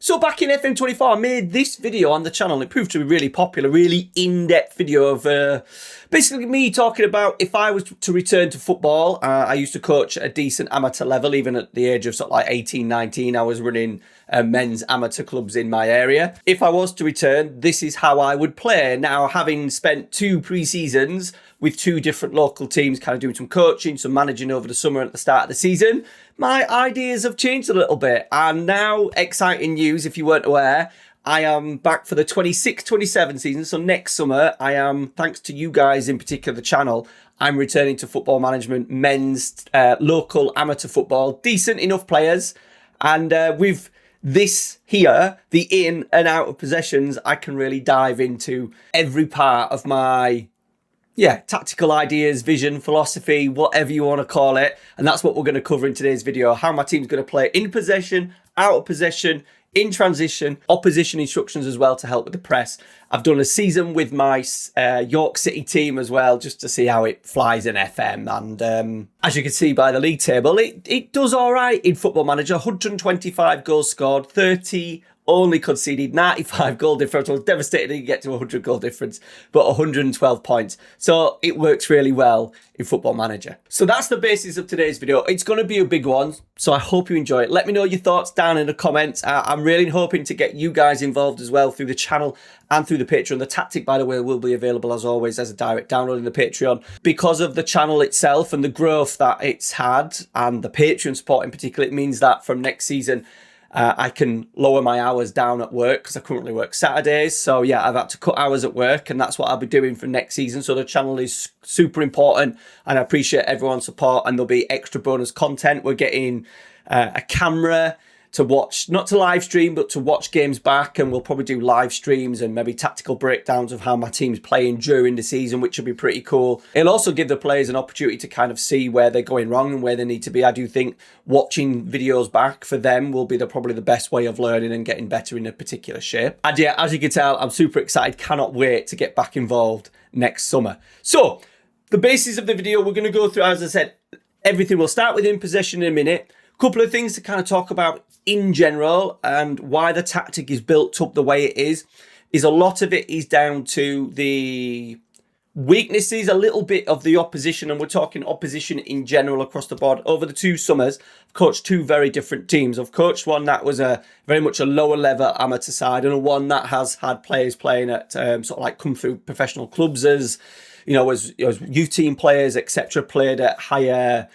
So back in FM24, I made this video on the channel. It proved to be really popular, really in-depth video of basically me talking about if I was to return to football. I used to coach at a decent amateur level, even at the age of sort of like 18, 19. I was running men's amateur clubs in my area. If I was to return, this is how I would play. Now, having spent 2 pre-seasons with 2 different local teams, kind of doing some coaching, some managing over the summer at the start of the season, my ideas have changed a little bit. And now, exciting news, if you weren't aware, I am back for the 26-27 season. So next summer, I am, thanks to you guys in particular, the channel, I'm returning to football management, men's local amateur football, decent enough players. And with this here, the in and out of possessions, I can really dive into every part of my tactical ideas, vision, philosophy, whatever you want to call it. And that's what we're going to cover in today's video. How my team's going to play in possession, out of possession, in transition, opposition instructions as well to help with the press. I've done a season with my York City team as well, just to see how it flies in FM. And as you can see by the league table, it does all right in Football Manager. 125 goals scored, 30 only conceded, 95 goal difference. I was devastated to get to 100 goal difference, but 112 points. So it works really well in Football Manager. So that's the basis of today's video. It's going to be a big one, so I hope you enjoy it. Let me know your thoughts down in the comments. I'm really hoping to get you guys involved as well through the channel and through the Patreon. The tactic, by the way, will be available as always as a direct download in the Patreon. Because of the channel itself and the growth that it's had and the Patreon support in particular, it means that from next season, I can lower my hours down at work because I currently work Saturdays. So yeah, I've had to cut hours at work, and that's what I'll be doing for next season. So the channel is super important, and I appreciate everyone's support, and there'll be extra bonus content. We're getting a camera to watch, not to live stream, but to watch games back. And we'll probably do live streams and maybe tactical breakdowns of how my team's playing during the season, which will be pretty cool. It'll also give the players an opportunity to kind of see where they're going wrong and where they need to be. I do think watching videos back for them will be probably the best way of learning and getting better in a particular shape. And yeah, as you can tell, I'm super excited. Cannot wait to get back involved next summer. So the basis of the video, we're going to go through, as I said, everything. We'll start with in possession in a minute. Couple of things to kind of talk about in general and why the tactic is built up the way it is a lot of it is down to the weaknesses, a little bit of the opposition, and we're talking opposition in general across the board. Over the 2 summers, I've coached 2 very different teams. I've coached one that was a very much a lower level amateur side, and one that has had players playing at sort of like come through professional clubs as, you know, as youth team players, etc., played at higher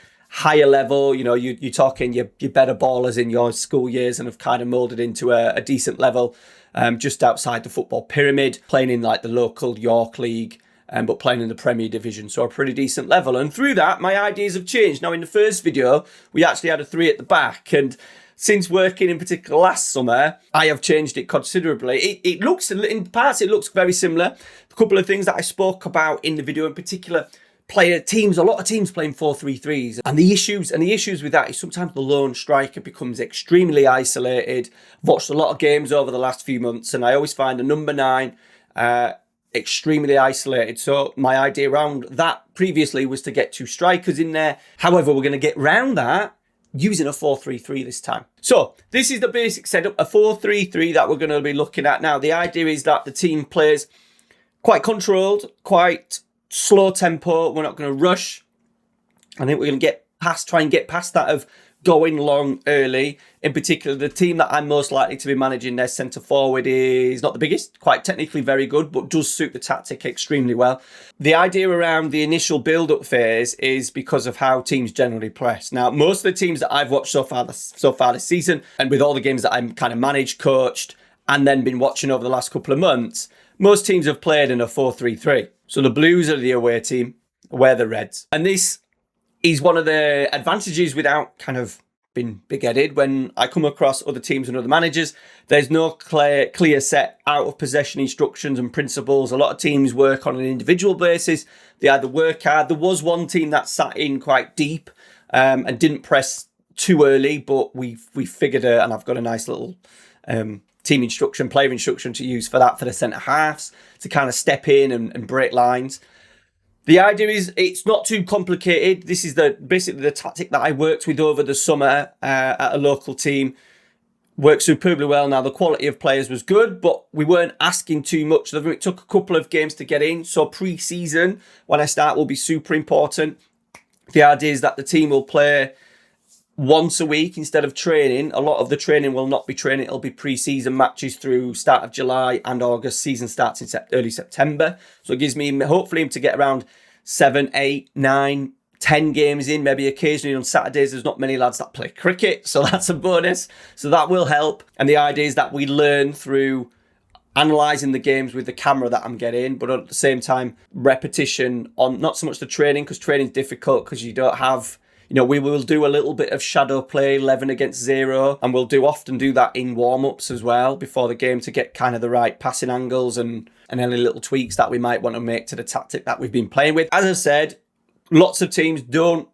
level. You know, you're talking your better ballers in your school years and have kind of molded into a decent level just outside the football pyramid, playing in like the local York League, but playing in the Premier Division, so a pretty decent level. And through that, my ideas have changed. Now, in the first video, we actually had a 3 at the back, and since working in particular last summer, I have changed it considerably. It looks, in parts, it looks very similar. A couple of things that I spoke about in the video in particular, a lot of teams playing 4-3-3s, and the issues with that is sometimes the lone striker becomes extremely isolated. I've watched a lot of games over the last few months, and I always find the number 9 extremely isolated. So my idea around that previously was to get 2 strikers in there. However, we're going to get round that using a 4-3-3 this time. So this is the basic setup, a 4-3-3 that we're going to be looking at now. The idea is that the team plays quite controlled, quite slow tempo. We're not going to rush. I think we're going to try and get past that of going long early. In particular, the team that I'm most likely to be managing, their centre forward is not the biggest, quite technically very good, but does suit the tactic extremely well. The idea around the initial build-up phase is because of how teams generally press. Now, most of the teams that I've watched so far this season, and with all the games that I'm kind of managed, coached, and then been watching over the last couple of months, most teams have played in a 4-3-3. So the Blues are the away team, we're the Reds. And this is one of the advantages without kind of being big-headed. When I come across other teams and other managers, there's no clear set out of possession instructions and principles. A lot of teams work on an individual basis. They either work hard. There was one team that sat in quite deep and didn't press too early, but we figured it, and I've got a nice little team instruction, player instruction to use for that, for the centre halves, to kind of step in and break lines. The idea is it's not too complicated. This is basically the tactic that I worked with over the summer at a local team. worked superbly well. Now, the quality of players was good, but we weren't asking too much of them. It took a couple of games to get in. So pre-season, when I start, will be super important. The idea is that the team will play once a week instead of training. A lot of the training will not be training. It'll be pre-season matches through start of July and August. Season starts in early September. So it gives me, hopefully, to get around 7, 8, 9, 10 games in, maybe occasionally on Saturdays. There's not many lads that play cricket, so that's a bonus. So that will help. And the idea is that we learn through analysing the games with the camera that I'm getting, but at the same time, repetition on not so much the training, because training's difficult because you don't have, we will do a little bit of shadow play, 11 against 0, and we'll often do that in warm-ups as well before the game to get kind of the right passing angles and any little tweaks that we might want to make to the tactic that we've been playing with. As I said, lots of teams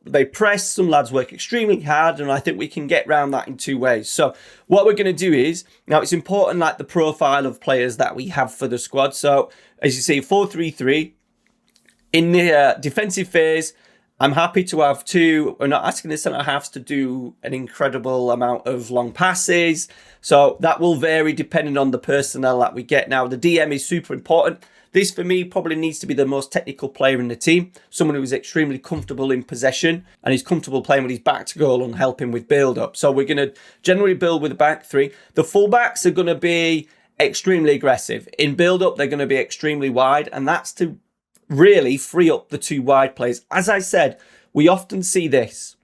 they press, some lads work extremely hard, and I think we can get around that in 2 ways. So what we're going to do is, now it's important, like the profile of players that we have for the squad. So as you see, 4-3-3. In the defensive phase, I'm happy to have 2. We're not asking the centre-halves to do an incredible amount of long passes. So that will vary depending on the personnel that we get. Now, the DM is super important. This, for me, probably needs to be the most technical player in the team. Someone who is extremely comfortable in possession and is comfortable playing with his back to goal and helping with build-up. So we're going to generally build with a back 3. The fullbacks are going to be extremely aggressive. In build-up, they're going to be extremely wide, and that's to really free up the 2 wide players. As I said, we often see this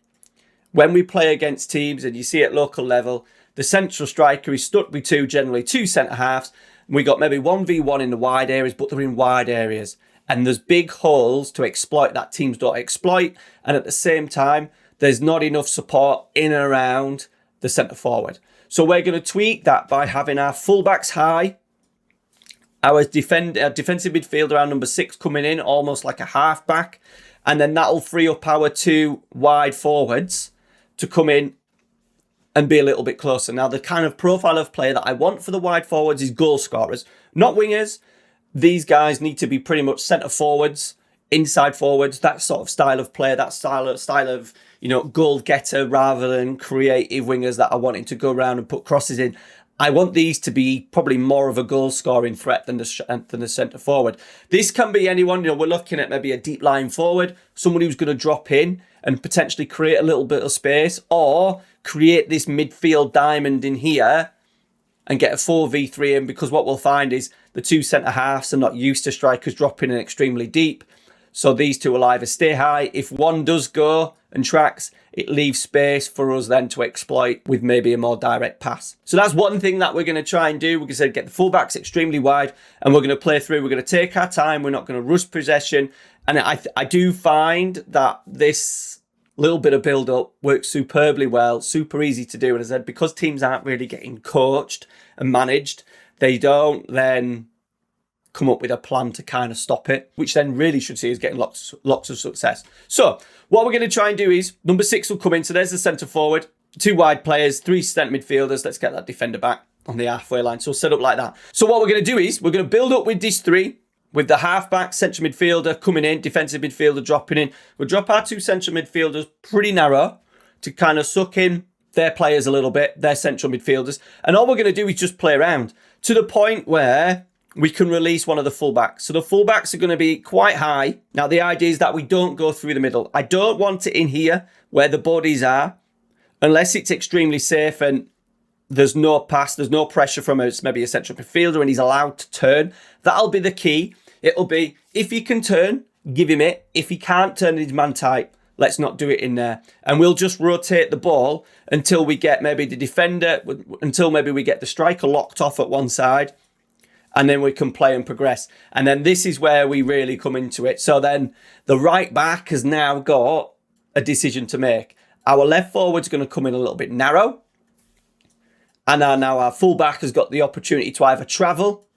when we play against teams, and you see at local level, the central striker is stuck with generally 2 centre-halves. We got maybe 1v1 in the wide areas, but they're in wide areas. And there's big holes to exploit that teams don't exploit. And at the same time, there's not enough support in and around the centre forward. So we're going to tweak that by having our fullbacks high, our defensive midfielder, our number 6, coming in almost like a half-back. And then that'll free up our 2 wide forwards to come in and be a little bit closer. Now, the kind of profile of player that I want for the wide forwards is goal scorers, not wingers. These guys need to be pretty much centre forwards, inside forwards, that sort of style of player, that style of goal getter, rather than creative wingers that are wanting to go around and put crosses in. I want these to be probably more of a goal scoring threat than the centre forward. This can be anyone. We're looking at maybe a deep line forward, someone who's going to drop in and potentially create a little bit of space, or create this midfield diamond in here and get a 4v3 in, because what we'll find is the 2 centre-halves are not used to strikers dropping in extremely deep. So these 2 will either stay high. If one does go and tracks, it leaves space for us then to exploit with maybe a more direct pass. So that's one thing that we're going to try and do. We're going to get the fullbacks extremely wide, and we're going to play through. We're going to take our time. We're not going to rush possession. And I do find that this little bit of build-up works superbly well, super easy to do. And as I said, because teams aren't really getting coached and managed, they don't then come up with a plan to kind of stop it, which then really should see us getting lots of success. So what we're going to try and do is, number 6 will come in. So there's the centre forward, 2 wide players, 3 centre midfielders. Let's get that defender back on the halfway line. So set up like that. So what we're going to do is, we're going to build up with these 3, with the half-back, central midfielder coming in, defensive midfielder dropping in. We'll drop our 2 central midfielders pretty narrow to kind of suck in their players a little bit, their central midfielders. And all we're going to do is just play around to the point where we can release one of the fullbacks. So the fullbacks are going to be quite high. Now, the idea is that we don't go through the middle. I don't want it in here where the bodies are, unless it's extremely safe and there's no pass, there's no pressure from maybe a central midfielder and he's allowed to turn. That'll be the key. It'll be, if he can turn, give him it. If he can't turn his man tight, let's not do it in there. And we'll just rotate the ball until we get maybe the defender, until maybe we get the striker locked off at one side. And then we can play and progress. And then this is where we really come into it. So then the right back has now got a decision to make. Our left forward's going to come in a little bit narrow. And now our full back has got the opportunity to either travel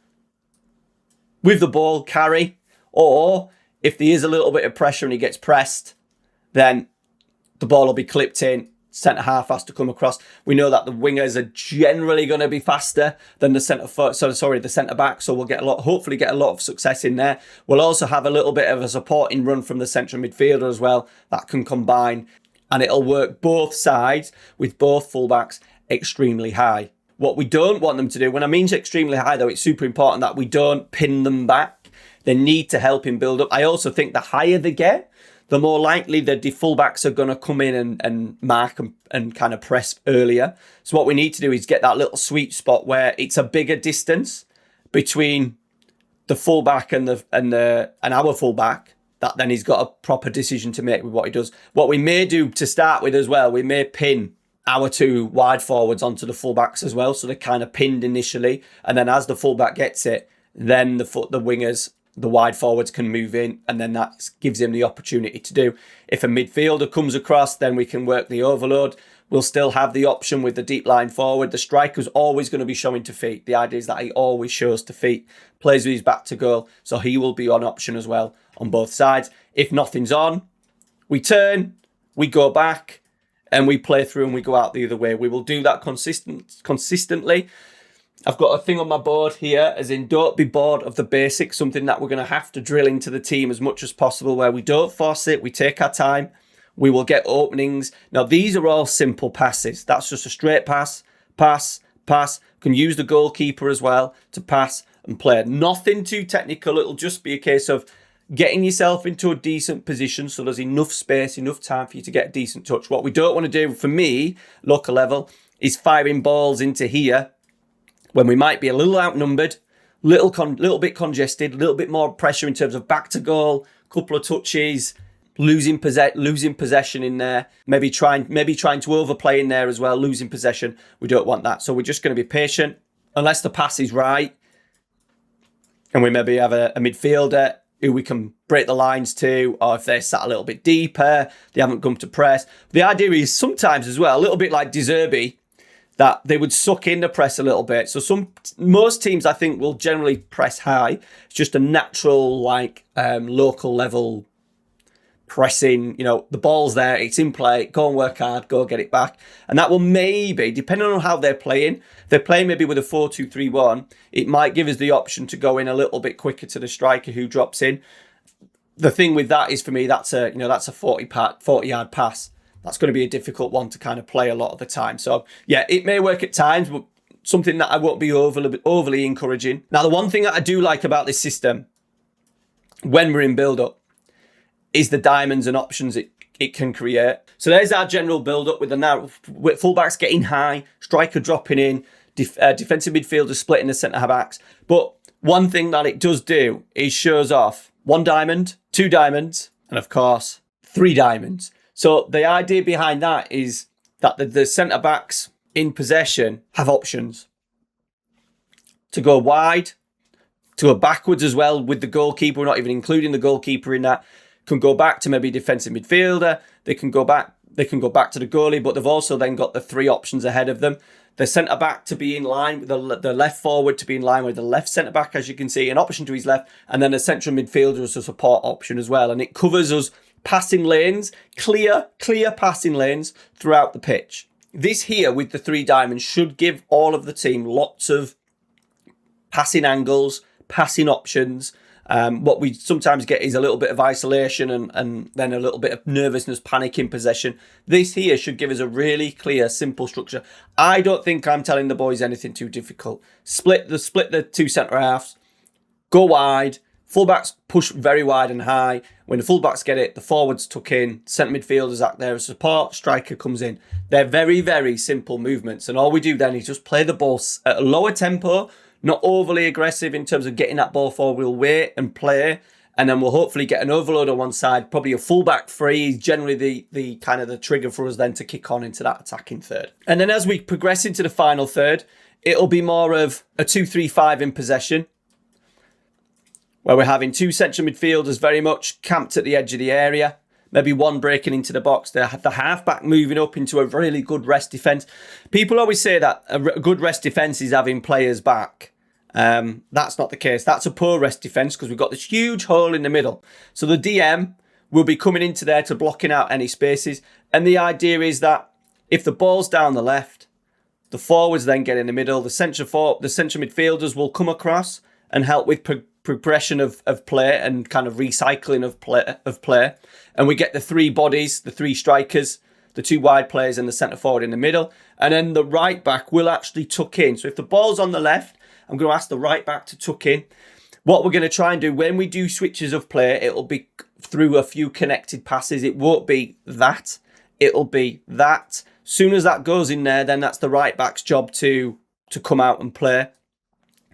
with the ball, carry, or if there is a little bit of pressure and he gets pressed, then the ball will be clipped in. Centre half has to come across. We know that the wingers are generally going to be faster than the the centre back. So we'll hopefully get a lot of success in there. We'll also have a little bit of a supporting run from the central midfielder as well that can combine, and it'll work both sides with both fullbacks extremely high. What we don't want them to do, when I mean extremely high though, it's super important that we don't pin them back. They need to help him build up. I also think the higher they get, the more likely the fullbacks are going to come in and mark and kind of press earlier. So what we need to do is get that little sweet spot where it's a bigger distance between the fullback and our fullback, that then he's got a proper decision to make with what he does. What we may do to start with as well, we may pin our two wide forwards onto the fullbacks as well, so they're kind of pinned initially, and then as the fullback gets it, then the wingers, the wide forwards can move in, and then that gives him the opportunity to do. If a midfielder comes across, then we can work the overload. We'll still have the option with the deep line forward. The striker's always going to be showing to feet. The idea is that he always shows to feet, plays with his back to goal, so he will be on option as well on both sides. If nothing's on, we turn, we go back, and we play through and we go out the other way. We will do that consistently. I've got a thing on my board here, as in don't be bored of the basics, something that we're going to have to drill into the team as much as possible, where we don't force it, we take our time, we will get openings. Now, these are all simple passes. That's just a straight pass, pass, pass. You can use the goalkeeper as well to pass and play. Nothing too technical. It'll just be a case of getting yourself into a decent position so there's enough space, enough time for you to get a decent touch. What we don't want to do, for me, local level, is firing balls into here when we might be a little outnumbered, little bit congested, a little bit more pressure in terms of back to goal, couple of touches, losing possession in there, maybe trying to overplay in there as well, losing possession. We don't want that. So we're just going to be patient unless the pass is right, and we maybe have a midfielder who we can break the lines to, or if they're sat a little bit deeper, they haven't come to press. The idea is sometimes as well, a little bit like De Zerbi, that they would suck in the press a little bit. So most teams, I think, will generally press high. It's just a natural, local level pressing. You know, the ball's there, it's in play, go and work hard, go get it back. And that will maybe, depending on how they're playing, if they're playing maybe with a 4-2-3-1, it might give us the option to go in a little bit quicker to the striker who drops in. The thing with that is, for me, that's a 40-yard pass. That's going to be a difficult one to kind of play a lot of the time. So, yeah, it may work at times, but something that I won't be overly encouraging. Now, the one thing that I do like about this system, when we're in build-up, is the diamonds and options it can create. So there's our general build-up with fullbacks getting high, striker dropping in, defensive midfielders splitting the centre-backs. But one thing that it does do is shows off 1 diamond, 2 diamonds, and of course, 3 diamonds. So the idea behind that is that the centre-backs in possession have options to go wide, to go backwards as well with the goalkeeper. We're not even including the goalkeeper in that. Can go back to maybe defensive midfielder. They can go back to the goalie, but they've also then got the 3 options ahead of them. The centre-back to be in line with the left forward to be in line with the left centre-back, as you can see, an option to his left, and then a central midfielder as a support option as well. And it covers us passing lanes, clear passing lanes throughout the pitch. This here with the 3 diamonds should give all of the team lots of passing angles, passing options. What we sometimes get is a little bit of isolation and then a little bit of nervousness, panic in possession. This here should give us a really clear, simple structure. I don't think I'm telling the boys anything too difficult. Split the 2 centre halves, go wide. Fullbacks push very wide and high. When the fullbacks get it, the forwards tuck in, centre midfielders act there as support, striker comes in. They're very, very simple movements. And all we do then is just play the ball at a lower tempo, not overly aggressive in terms of getting that ball forward. We'll wait and play, and then we'll hopefully get an overload on one side. Probably a fullback free is generally the kind of the trigger for us then to kick on into that attacking third. And then as we progress into the final third, it'll be more of a 2-3-5 in possession, where we're having 2 central midfielders very much camped at the edge of the area. Maybe one breaking into the box. The halfback moving up into a really good rest defence. People always say that a good rest defence is having players back. That's not the case. That's a poor rest defence because we've got this huge hole in the middle. So the DM will be coming into there to blocking out any spaces. And the idea is that if the ball's down the left, the forwards then get in the middle. The central midfielders will come across and help with progression of play and kind of recycling of play. And we get the 3 bodies, the 3 strikers, the two wide players and the centre forward in the middle. And then the right back will actually tuck in. So if the ball's on the left, I'm going to ask the right back to tuck in. What we're going to try and do when we do switches of play, it'll be through a few connected passes. It won't be that. It'll be that. Soon as that goes in there, then that's the right back's job to come out and play.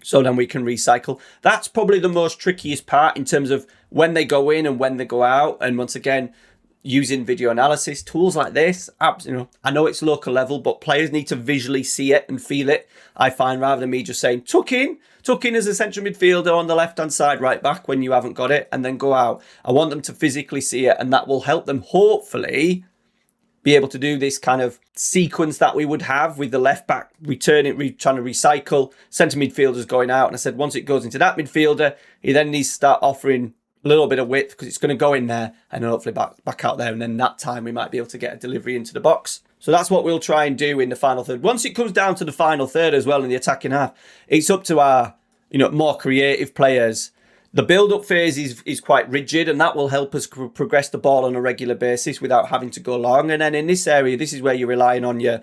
So then we can recycle. That's probably the most trickiest part in terms of when they go in and when they go out. And once again, using video analysis tools like this, I know it's local level, but players need to visually see it and feel it. I find rather than me just saying tuck in as a central midfielder on the left-hand side, right back when you haven't got it, and then go out. I want them to physically see it, and that will help them hopefully be able to do this kind of sequence that we would have with the left back returning, trying to recycle, centre midfielders going out. And I said once it goes into that midfielder, he then needs to start offering a little bit of width because it's going to go in there and then hopefully back out there. And then that time we might be able to get a delivery into the box. So that's what we'll try and do in the final third. Once it comes down to the final third as well in the attacking half, it's up to our more creative players. The build-up phase is quite rigid, and that will help us progress the ball on a regular basis without having to go long. And then in this area, this is where you're relying on your,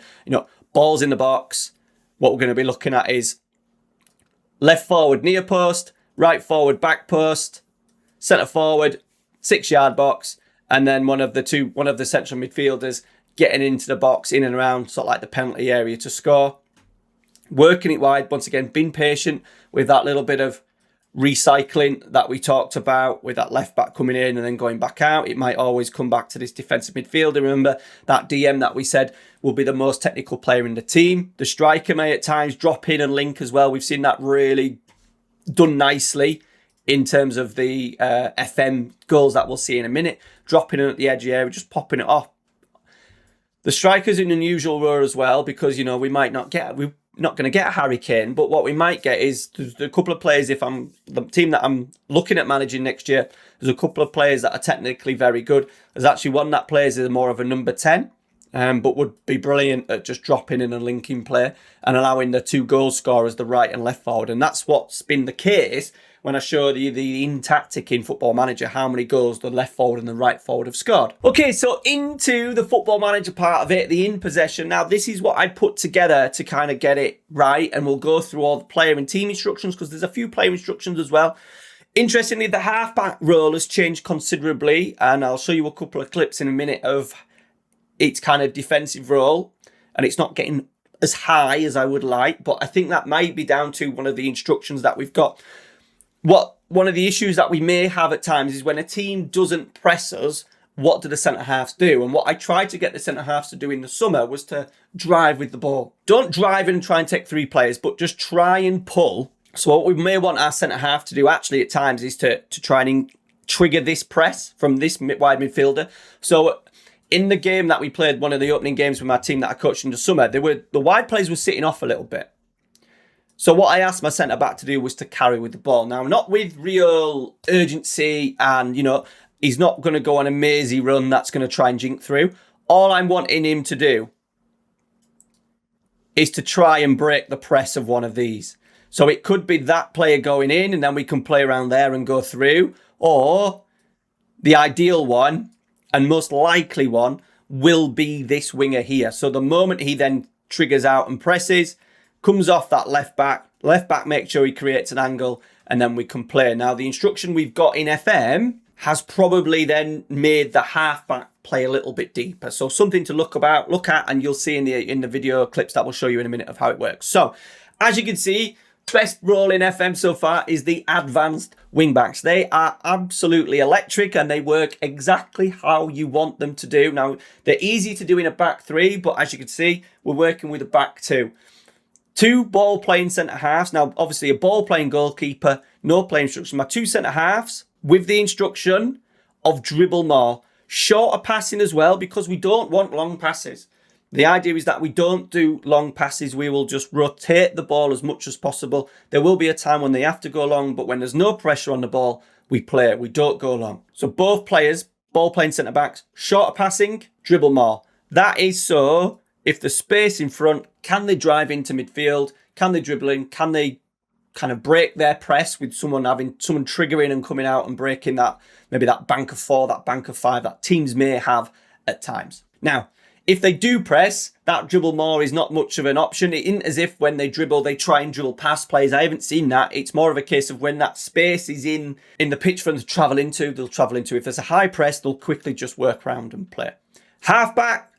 balls in the box. What we're going to be looking at is left forward near post, right forward back post, centre forward 6-yard box, and then one of the central midfielders getting into the box in and around sort of like the penalty area to score. Working it wide, once again, being patient with that little bit of recycling that we talked about with that left back coming in and then going back out. It might always come back to this defensive midfielder. Remember that DM that we said will be the most technical player in the team. The striker may at times drop in and link as well. We've seen that really done nicely in terms of the FM goals that we'll see in a minute. Dropping in at the edge of the area, just popping it off. The striker's an unusual role as well because, we might not get... We're not going to get a Harry Kane, but what we might get is there's a couple of players. If I'm the team that I'm looking at managing next year, there's a couple of players that are technically very good. There's actually one that plays as more of a number 10, but would be brilliant at just dropping in and linking play and allowing the two goal scorers, the right and left forward. And that's what's been the case when I showed you the in tactic in Football Manager, how many goals the left forward and the right forward have scored. Okay, so into the Football Manager part of it, the in possession. Now, this is what I put together to kind of get it right, and we'll go through all the player and team instructions because there's a few player instructions as well. Interestingly, the halfback role has changed considerably, and I'll show you a couple of clips in a minute of its kind of defensive role, and it's not getting as high as I would like, but I think that might be down to one of the instructions that we've got. One of the issues that we may have at times is when a team doesn't press us, what do the centre-halves do? And what I tried to get the centre-halves to do in the summer was to drive with the ball. Don't drive and try and take 3 players, but just try and pull. So what we may want our centre-half to do actually at times is to try and trigger this press from this wide midfielder. So in the game that we played, one of the opening games with my team that I coached in the summer, the wide players were sitting off a little bit. So what I asked my centre-back to do was to carry with the ball. Now, not with real urgency and, he's not going to go on a mazy run that's going to try and jink through. All I'm wanting him to do is to try and break the press of one of these. So it could be that player going in and then we can play around there and go through. Or the ideal one and most likely one will be this winger here. So the moment he then triggers out and presses, comes off that left back makes sure he creates an angle, and then we can play. Now, the instruction we've got in FM has probably then made the halfback play a little bit deeper. So something to look at, and you'll see in the video clips that we'll show you in a minute of how it works. So, as you can see, best role in FM so far is the advanced wingbacks. They are absolutely electric and they work exactly how you want them to do. Now, they're easy to do in a back 3, but as you can see, we're working with a back 2. 2 ball-playing centre-halves. Now, obviously, a ball-playing goalkeeper, no play instruction. My 2 centre-halves with the instruction of dribble more. Shorter passing as well, because we don't want long passes. The idea is that we don't do long passes. We will just rotate the ball as much as possible. There will be a time when they have to go long, but when there's no pressure on the ball, we play it. We don't go long. So both players, ball-playing centre-backs, shorter passing, dribble more. That is so... if the space in front, can they drive into midfield? Can they dribble in? Can they kind of break their press with someone triggering and coming out and breaking that, maybe that bank of 4, that bank of 5 that teams may have at times? Now, if they do press, that dribble more is not much of an option. It isn't as if when they dribble, they try and dribble past players. I haven't seen that. It's more of a case of when that space is in the pitch for them to travel into, they'll travel into. If there's a high press, they'll quickly just work around and play. Halfback,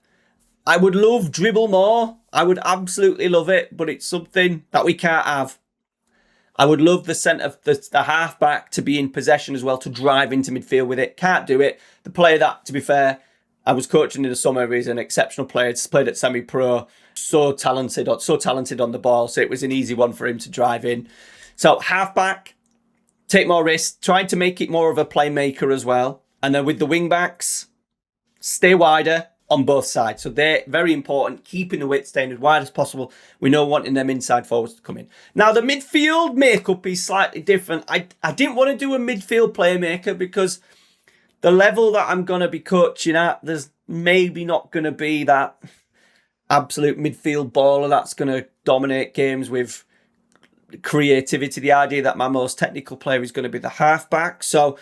I would love dribble more. I would absolutely love it, but it's something that we can't have. I would love the halfback to be in possession as well, to drive into midfield with it. Can't do it. The player that, to be fair, I was coaching in the summer, is an exceptional player. He's played at semi-pro, so talented on the ball. So it was an easy one for him to drive in. So halfback, take more risks, trying to make it more of a playmaker as well. And then with the wing backs, stay wider on both sides. So they're very important, keeping the width, staying as wide as possible. We know wanting them inside forwards to come in. Now, the midfield makeup is slightly different. I didn't want to do a midfield playmaker because the level that I'm going to be coaching at, there's maybe not going to be that absolute midfield baller that's going to dominate games with creativity. The idea that my most technical player is going to be the halfback. So,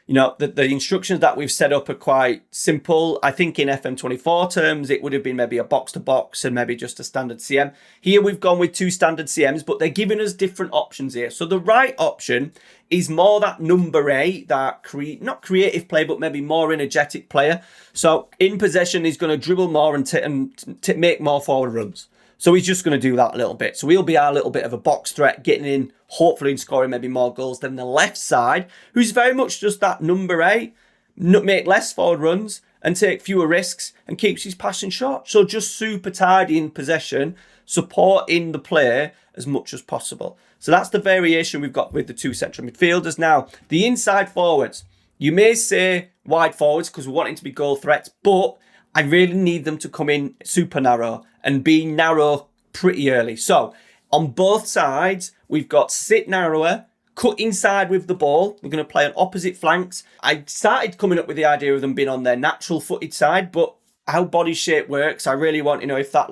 you know, the instructions that we've set up are quite simple. I think in FM24 terms, it would have been maybe a box-to-box and maybe just a standard CM. Here we've gone with 2 standard CMs, but they're giving us different options here. So the right option is more that number 8, that not creative play, but maybe more energetic player. So in possession, he's going to dribble more and make more forward runs. So he's just going to do that a little bit. So he'll be our little bit of a box threat, getting in, hopefully scoring maybe more goals than the left side, who's very much just that number 8, make less forward runs and take fewer risks and keeps his passing short. So just super tidy in possession, supporting the player as much as possible. So that's the variation we've got with the 2 central midfielders. Now, the inside forwards, you may say wide forwards because we want him to be goal threats, but I really need them to come in super narrow and be narrow pretty early. So on both sides, we've got sit narrower, cut inside with the ball. We're going to play on opposite flanks. I started coming up with the idea of them being on their natural footed side, but how body shape works, I really want, if I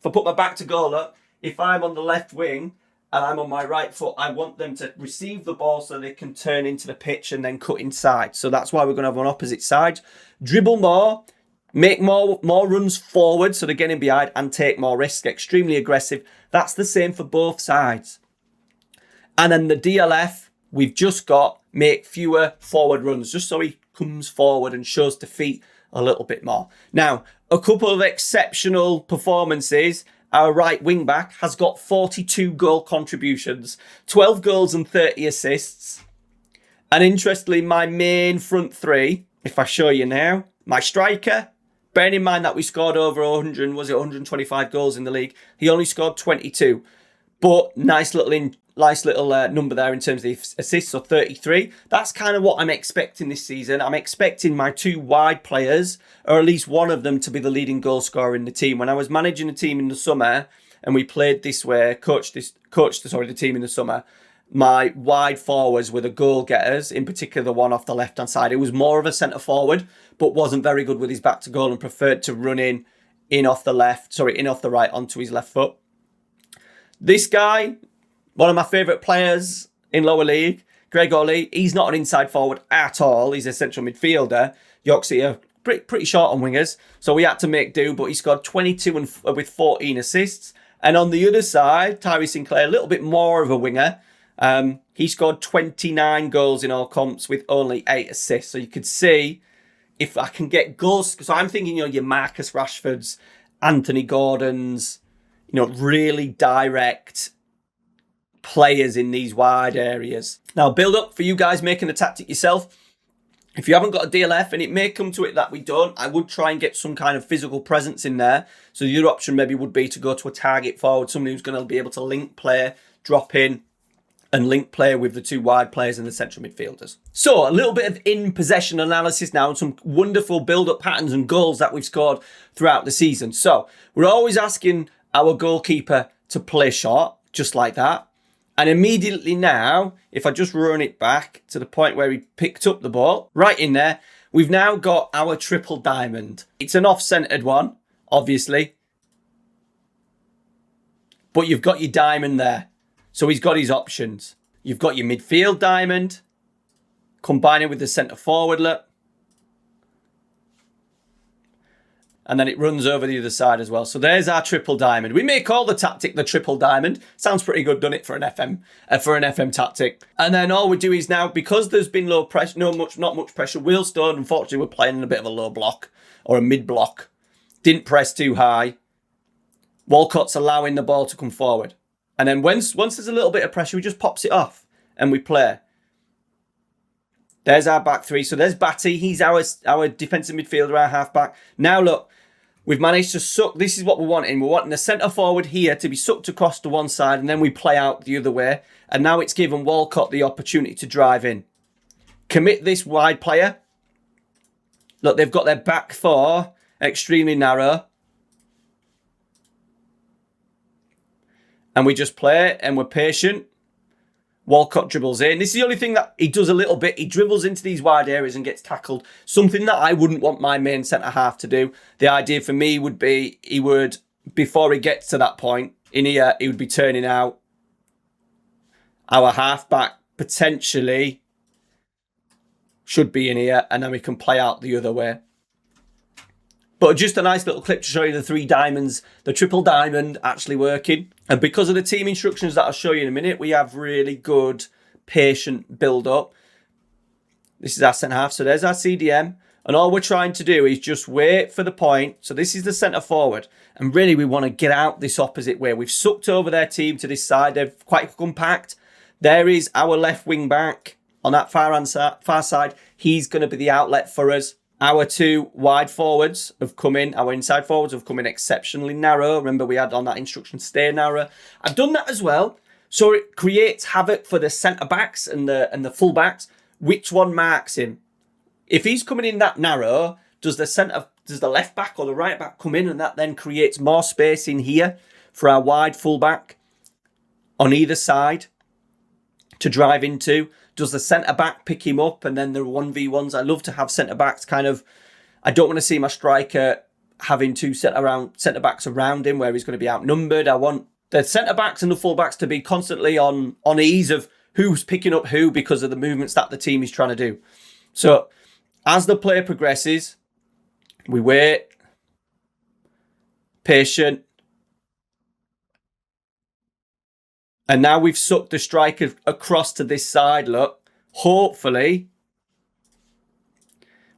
put my back to goal up, if I'm on the left wing and I'm on my right foot, I want them to receive the ball so they can turn into the pitch and then cut inside. So that's why we're going to have on opposite sides. Dribble more. Make more runs forward so they're getting behind and take more risks. Extremely aggressive. That's the same for both sides. And then the DLF, we've just got make fewer forward runs just so he comes forward and shows to feet a little bit more. Now, a couple of exceptional performances. Our right wing back has got 42 goal contributions, 12 goals and 30 assists. And interestingly, my main front 3, if I show you now, my striker, bearing in mind that we scored over 125 goals in the league, he only scored 22. But nice little number there in terms of the assists, so 33. That's kind of what I'm expecting this season. I'm expecting my 2 wide players, or at least one of them, to be the leading goal scorer in the team. When I was managing a team in the summer and we played this way, coached the team in the summer, my wide forwards were the goal getters, in particular the one off the left-hand side. It was more of a centre forward, but wasn't very good with his back to goal and preferred to run in off the right onto his left foot. This guy, one of my favourite players in lower league, Greg Ollie, he's not an inside forward at all. He's a central midfielder. Yorkshire, pretty short on wingers, so we had to make do, but he scored 22 with 14 assists. And on the other side, Tyree Sinclair, a little bit more of a winger. He scored 29 goals in all comps with only 8 assists. So you could see if I can get goals. So I'm thinking, your Marcus Rashfords, Anthony Gordons, really direct players in these wide areas. Now, build up for you guys making the tactic yourself. If you haven't got a DLF, and it may come to it that we don't, I would try and get some kind of physical presence in there. So the other option maybe would be to go to a target forward, somebody who's going to be able to link play, drop in, and link play with the 2 wide players and the central midfielders. So a little bit of in-possession analysis now and some wonderful build-up patterns and goals that we've scored throughout the season. So we're always asking our goalkeeper to play short, just like that. And immediately now, if I just run it back to the point where he picked up the ball, right in there, we've now got our triple diamond. It's an off-centered one, obviously. But you've got your diamond there. So he's got his options. You've got your midfield diamond, combine it with the centre forward look. And then it runs over the other side as well. So there's our triple diamond. We may call the tactic the triple diamond. Sounds pretty good, doesn't it, for an FM tactic? And then all we do is now, because there's been low pressure, not much pressure. Wealdstone, unfortunately, we're playing in a bit of a low block or a mid block. Didn't press too high. Walcott's allowing the ball to come forward. And then once there's a little bit of pressure, we just pops it off and we play. There's our back three. So there's Batty. He's our defensive midfielder, our half-back. Now, look, we've managed to suck. This is what we're wanting. We're wanting the centre forward here to be sucked across to one side, and then we play out the other way. And now it's given Walcott the opportunity to drive in. Commit this wide player. Look, they've got their back four extremely narrow. And we just play, and we're patient. Walcott dribbles in. This is the only thing that he does a little bit. He dribbles into these wide areas and gets tackled. Something that I wouldn't want my main centre-half to do. The idea for me would be he would, before he gets to that point, in here, he would be turning out. Our half-back potentially should be in here, and then we can play out the other way. But just a nice little clip to show you the three diamonds, the triple diamond actually working. And because of the team instructions that I'll show you in a minute, we have really good, patient build-up. This is our centre-half. So there's our CDM. And all we're trying to do is just wait for the point. So this is the centre-forward. And really, we want to get out this opposite way. We've sucked over their team to this side. They're quite compact. There is our left wing-back on that far side. He's going to be the outlet for us. Our two wide forwards have come in. Our inside forwards have come in exceptionally narrow. Remember, we had on that instruction, stay narrow. I've done that as well. So it creates havoc for the centre-backs and the full-backs. Which one marks him? If he's coming in that narrow, does the left-back or the right-back come in? And that then creates more space in here for our wide full-back on either side to drive into. Does the centre-back pick him up and then the 1v1s? I love to have centre-backs kind of... I don't want to see my striker having two centre-backs around him where he's going to be outnumbered. I want the centre-backs and the full-backs to be constantly on ease of who's picking up who because of the movements that the team is trying to do. So as the play progresses, we wait, patient, and now we've sucked the striker across to this side, look. Hopefully,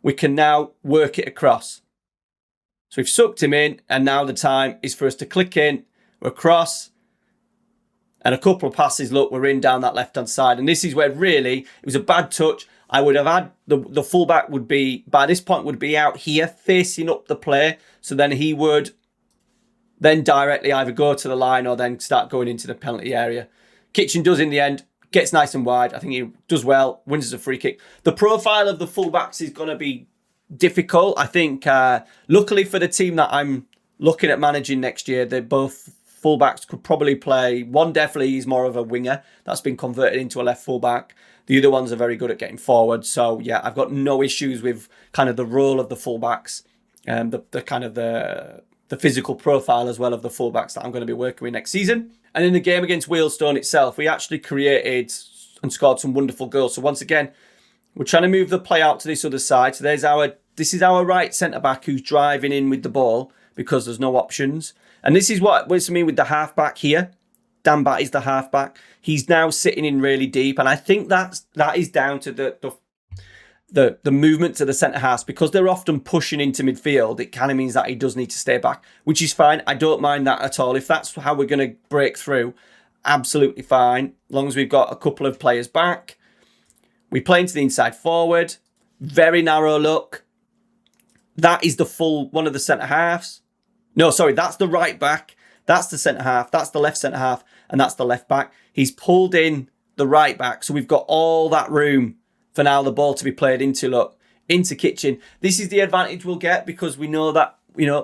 we can now work it across. So we've sucked him in, and now the time is for us to click in, we're across, and a couple of passes, look, we're in down that left-hand side. And this is where really, it was a bad touch. I would have had, the fullback would be, by this point, would be out here, facing up the play. So then he would then directly either go to the line or then start going into the penalty area. Kitchen does in the end, gets nice and wide. I think he does well, wins as a free kick. The profile of the fullbacks is going to be difficult. I think, luckily for the team that I'm looking at managing next year, they both fullbacks could probably play. One definitely is more of a winger that's been converted into a left fullback. The other ones are very good at getting forward. So yeah, I've got no issues with kind of the role of the fullbacks and the physical profile as well of the fullbacks that I'm going to be working with next season. And in the game against Wealdstone itself, we actually created and scored some wonderful goals. So once again, we're trying to move the play out to this other side. So this is our right centre-back who's driving in with the ball because there's no options. And this is what I mean with the half-back here. Dan Batty's the half-back. He's now sitting in really deep. And I think that is down to the movement to the centre-halves. Because they're often pushing into midfield, it kind of means that he does need to stay back, which is fine. I don't mind that at all. If that's how we're going to break through, absolutely fine. As long as we've got a couple of players back. We play into the inside forward. Very narrow look. That is the full one of the centre-halves. No, sorry, that's the right back. That's the centre-half. That's the left centre-half. And that's the left back. He's pulled in the right back. So we've got all that room for now the ball to be played into, look, into Kitchen. This is the advantage we'll get because we know that,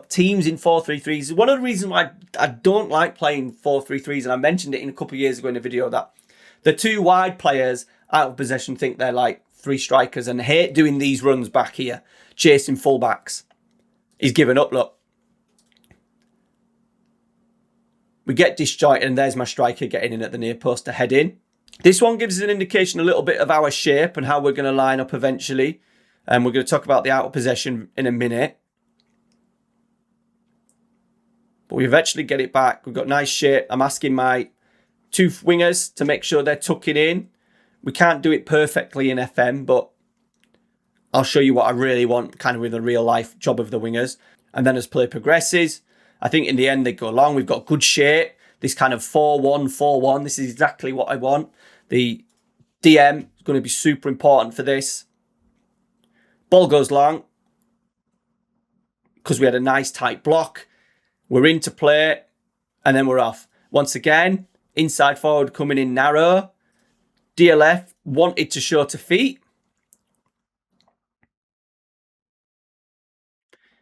teams in 4-3-3s. One of the reasons why I don't like playing 4-3-3s, and I mentioned it in a couple of years ago in a video, that the two wide players out of possession think they're like three strikers and hate doing these runs back here, chasing fullbacks. He's given up, look. We get disjointed, and there's my striker getting in at the near post to head in. This one gives us an indication a little bit of our shape and how we're going to line up eventually. And we're going to talk about the out of possession in a minute. but we eventually get it back. We've got nice shape. I'm asking my two wingers to make sure they're tucking in. We can't do it perfectly in FM, but I'll show you what I really want kind of with a real life job of the wingers. And then as play progresses, I think in the end they go along. We've got good shape. This kind of 4-1, 4-1. This is exactly what I want. The DM is going to be super important for this. Ball goes long because we had a nice tight block. We're into play and then we're off. Once again, inside forward coming in narrow. DLF wanted to show to feet.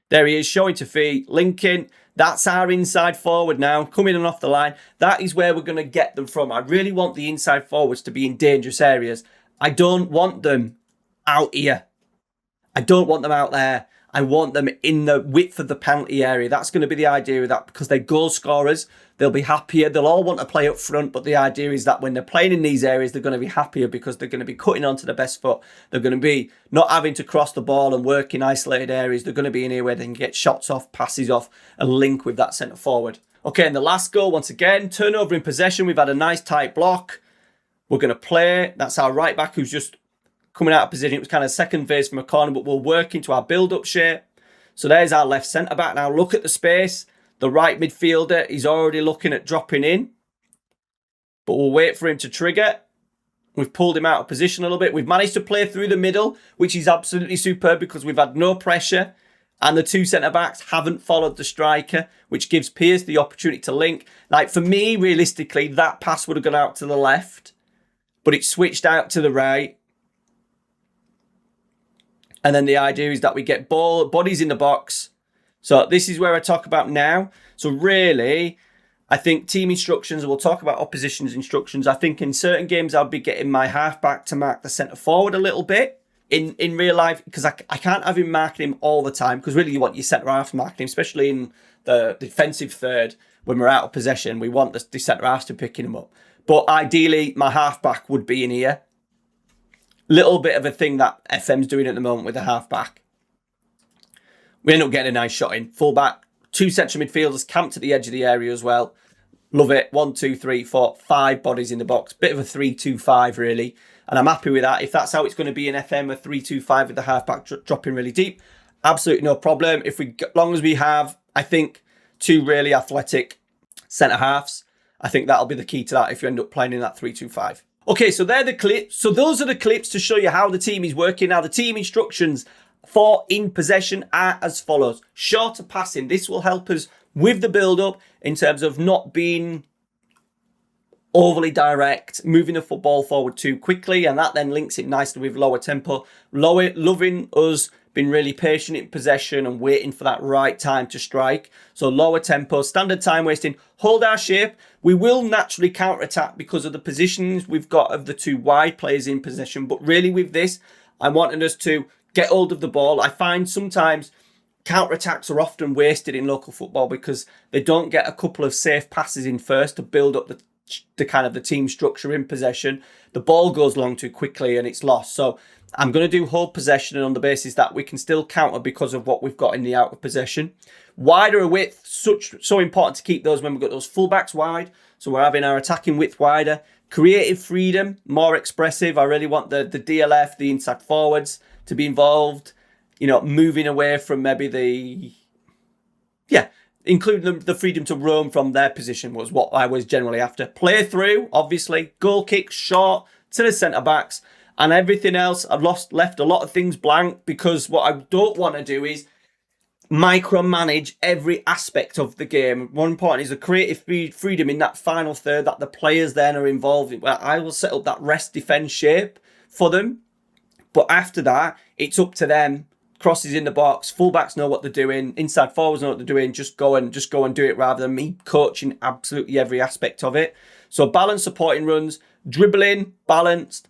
There he is, showing to feet, linking. That's our inside forward now, coming on off the line. That is where we're going to get them from. I really want the inside forwards to be in dangerous areas. I don't want them out here. I don't want them out there. I want them in the width of the penalty area. That's going to be the idea of that, because they're goal scorers. They'll be happier. They'll all want to play up front, but the idea is that when they're playing in these areas, they're going to be happier because they're going to be cutting onto the best foot. They're going to be not having to cross the ball and work in isolated areas. They're going to be in here where they can get shots off, passes off, and link with that centre forward. Okay, and the last goal, once again, turnover in possession. We've had a nice tight block. We're going to play. That's our right back who's just coming out of position. It was kind of second phase from a corner, but we'll work into our build-up shape. So there's our left centre-back. Now look at the space. The right midfielder is already looking at dropping in. But we'll wait for him to trigger. We've pulled him out of position a little bit. We've managed to play through the middle, which is absolutely superb because we've had no pressure. And the two centre-backs haven't followed the striker, which gives Pierce the opportunity to link. Like, for me, realistically, that pass would have gone out to the left. But it switched out to the right. And then the idea is that we get bodies in the box. So this is where I talk about now. So really, I think team instructions, we'll talk about opposition's instructions. I think in certain games, I'll be getting my halfback to mark the centre forward a little bit in real life, because I can't have him marking him all the time, because really you want your centre half marking him, especially in the defensive third. When we're out of possession, we want the centre halves to picking him up. But ideally, my halfback would be in here. Little bit of a thing that FM's doing at the moment with the halfback. We end up getting a nice shot in. Fullback, two central midfielders camped at the edge of the area as well. Love it. 1, 2, 3, 4, 5 bodies in the box. Bit of a 3-2-5 really. And I'm happy with that. If that's how it's going to be in FM, a 3-2-5 with the halfback dropping really deep, absolutely no problem. As long as we have, I think, two really athletic centre halves, I think that'll be the key to that if you end up playing in that 3-2-5. Okay, so they're the clips. So those are the clips to show you how the team is working. Now, the team instructions for in possession are as follows. Shorter passing. This will help us with the build-up in terms of not being overly direct, moving the football forward too quickly, and that then links it nicely with lower tempo. Loving us being really patient in possession and waiting for that right time to strike. So lower tempo, standard time wasting, hold our shape. We will naturally counter-attack because of the positions we've got of the two wide players in possession. But really with this, I wanted us to get hold of the ball. I find sometimes counter-attacks are often wasted in local football because they don't get a couple of safe passes in first to build up the kind of the team structure in possession. The ball goes long too quickly and it's lost. So I'm going to do hold possession on the basis that we can still counter because of what we've got in the out of possession. Wider width, so important to keep those when we've got those fullbacks wide. So we're having our attacking width wider. Creative freedom, more expressive. I really want the DLF, the inside forwards to be involved. You know, moving away from maybe including the freedom to roam from their position was what I was generally after. Play through, obviously. Goal kick, short to the centre-backs. And everything else, I've left a lot of things blank because what I don't want to do is micromanage every aspect of the game. One point is the creative freedom in that final third that the players then are involved in. Well, I will set up that rest defence shape for them. But after that, it's up to them. Crosses in the box, fullbacks know what they're doing, inside forwards know what they're doing. Just go and do it rather than me coaching absolutely every aspect of it. So balanced supporting runs, dribbling, balanced,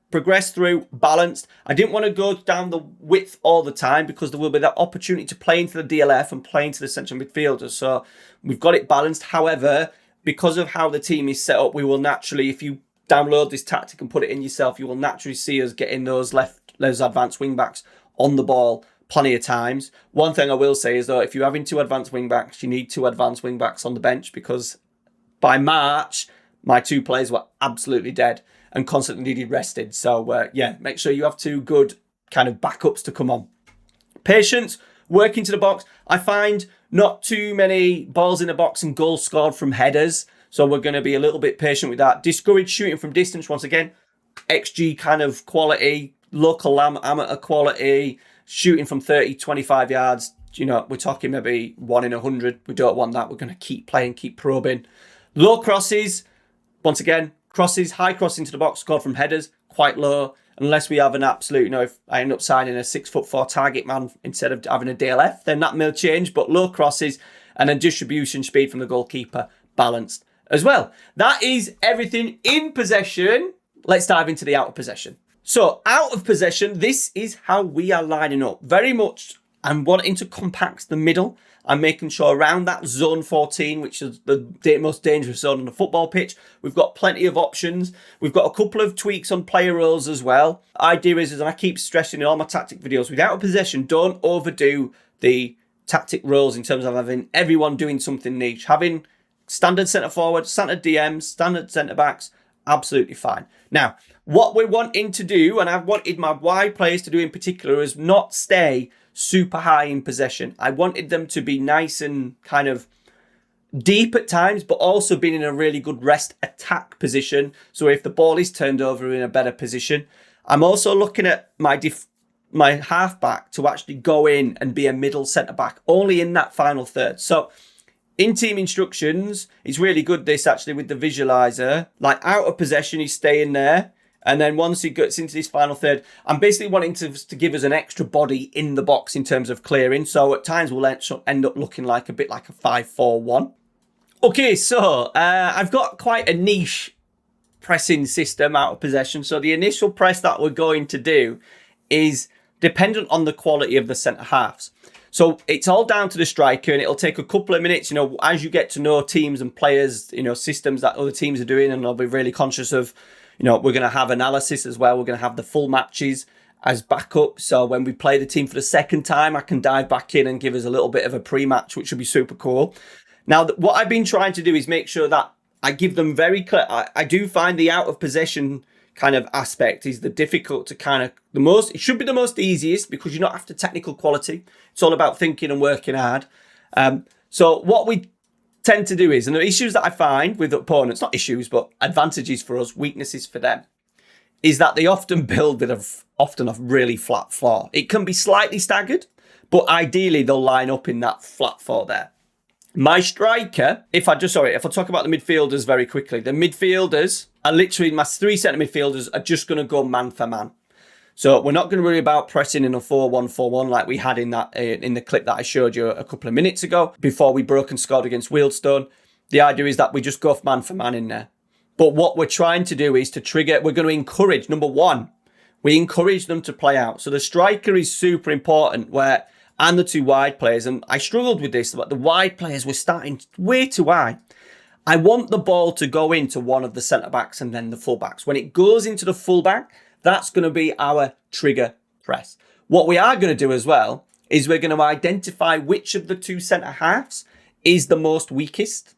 progress through, balanced. I didn't want to go down the width all the time because there will be that opportunity to play into the DLF and play into the central midfielders. So we've got it balanced. However, because of how the team is set up, we will naturally, if you download this tactic and put it in yourself, you will naturally see us getting those advanced wing backs on the ball plenty of times. One thing I will say is, though, if you're having 2 advanced wing backs, you need 2 advanced wing backs on the bench, because by March, my 2 players were absolutely dead and constantly needed rested. So, yeah, make sure you have 2 good kind of backups to come on. Patience, work into the box. I find not too many balls in the box and goals scored from headers. So we're going to be a little bit patient with that. Discourage shooting from distance. Once again, XG kind of quality, local amateur quality, shooting from 30, 25 yards. You know, we're talking maybe 1 in 100. We don't want that. We're going to keep playing, keep probing. Low crosses. Once again, crosses, high cross into the box, scored from headers, quite low. Unless we have an absolute, you know, if I end up signing a 6'4" target man instead of having a DLF, then that may change. But low crosses and then distribution speed from the goalkeeper balanced as well. That is everything in possession. Let's dive into the out of possession. So out of possession, this is how we are lining up. Very much I'm wanting to compact the middle. I'm making sure around that zone 14, which is the most dangerous zone on the football pitch, we've got plenty of options. We've got a couple of tweaks on player roles as well. Idea is, and I keep stressing in all my tactic videos, with out of possession, don't overdo the tactic roles in terms of having everyone doing something niche. Having standard centre forward, standard DMs, standard centre backs, absolutely fine. Now, what we're wanting to do, and I've wanted my wide players to do in particular, is not stay super high in possession. I wanted them to be nice and kind of deep at times, but also being in a really good rest attack position. So if the ball is turned over, we're in a better position. I'm also looking at my halfback to actually go in and be a middle centre back, only in that final third. So in team instructions, it's really good this actually with the visualizer, like out of possession, he's staying there. And then once he gets into this final third, I'm basically wanting to give us an extra body in the box in terms of clearing. So at times we'll end up looking like a bit like a 5-4-1. Okay, so I've got quite a niche pressing system out of possession. So the initial press that we're going to do is dependent on the quality of the centre halves. So it's all down to the striker, and it'll take a couple of minutes, you know, as you get to know teams and players, you know, systems that other teams are doing, and I'll be really conscious of, you know, we're going to have analysis as well. We're going to have the full matches as backup. So when we play the team for the second time, I can dive back in and give us a little bit of a pre-match, which would be super cool. Now, what I've been trying to do is make sure that I give them very clear. I do find the out of possession kind of aspect is the difficult to kind of it should be the most easiest, because you're not after technical quality. It's all about thinking and working hard. So what we tend to do is, and the issues that I find with opponents, not issues, but advantages for us, weaknesses for them, is that they often build with a really flat floor. It can be slightly staggered, but ideally they'll line up in that flat floor there. My striker, if I talk about the midfielders very quickly, the midfielders are literally, my 3 centre midfielders are just going to go man for man. So we're not going to worry about pressing in a 4-1-4-1 like we had in the clip that I showed you a couple of minutes ago before we broke and scored against Wealdstone. The idea is that we just go man for man in there. But what we're trying to do is to trigger, we're going to encourage, number one, we encourage them to play out. So the striker is super important, and the 2 wide players, and I struggled with this, but the wide players were starting way too high. I want the ball to go into one of the centre-backs and then the full-backs. When it goes into the full-back, that's going to be our trigger press. What we are going to do as well is we're going to identify which of the 2 centre-halves is the most weakest.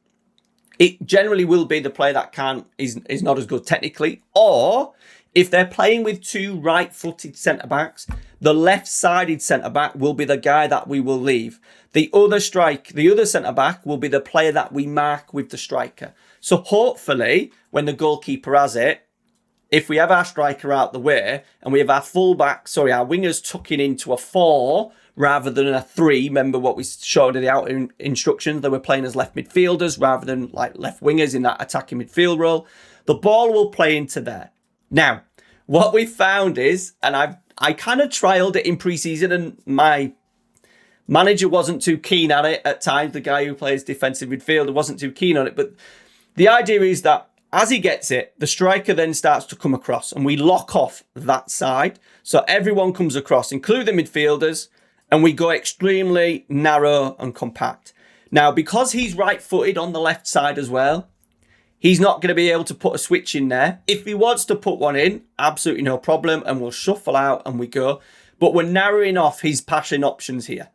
It generally will be the player that is not as good technically, or if they're playing with 2 right-footed centre-backs, the left-sided centre-back will be the guy that we will leave. The other centre-back will be the player that we mark with the striker. So hopefully, when the goalkeeper has it, if we have our striker out the way and we have our our wingers tucking into a 4 rather than a 3, remember what we showed in the out instructions, they were playing as left midfielders rather than like left wingers in that attacking midfield role, the ball will play into there. Now, what we found is, and I kind of trialed it in pre-season, and my manager wasn't too keen on it at times. The guy who plays defensive midfielder wasn't too keen on it. But the idea is that as he gets it, the striker then starts to come across, and we lock off that side. So everyone comes across, including the midfielders, and we go extremely narrow and compact. Now, because he's right-footed on the left side as well, he's not going to be able to put a switch in there. If he wants to put one in, absolutely no problem, and we'll shuffle out and we go. but we're narrowing off his passing options here.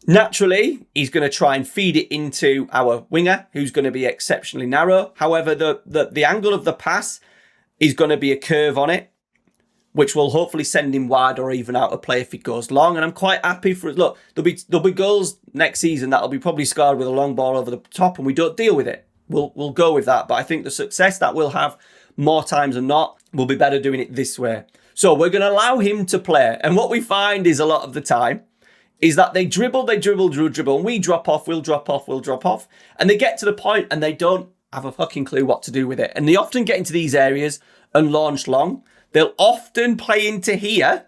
Naturally, he's going to try and feed it into our winger, who's going to be exceptionally narrow. However, the angle of the pass is going to be a curve on it, which will hopefully send him wide or even out of play if it goes long. And I'm quite happy for it. Look, there'll be goals next season that'll be probably scarred with a long ball over the top, and we don't deal with it. We'll go with that. But I think the success that we'll have more times than not will be better doing it this way. So we're going to allow him to play. And what we find is a lot of the time is that they dribble, and we drop off, we'll drop off. And they get to the point and they don't have a fucking clue what to do with it. And they often get into these areas and launch long. They'll often play into here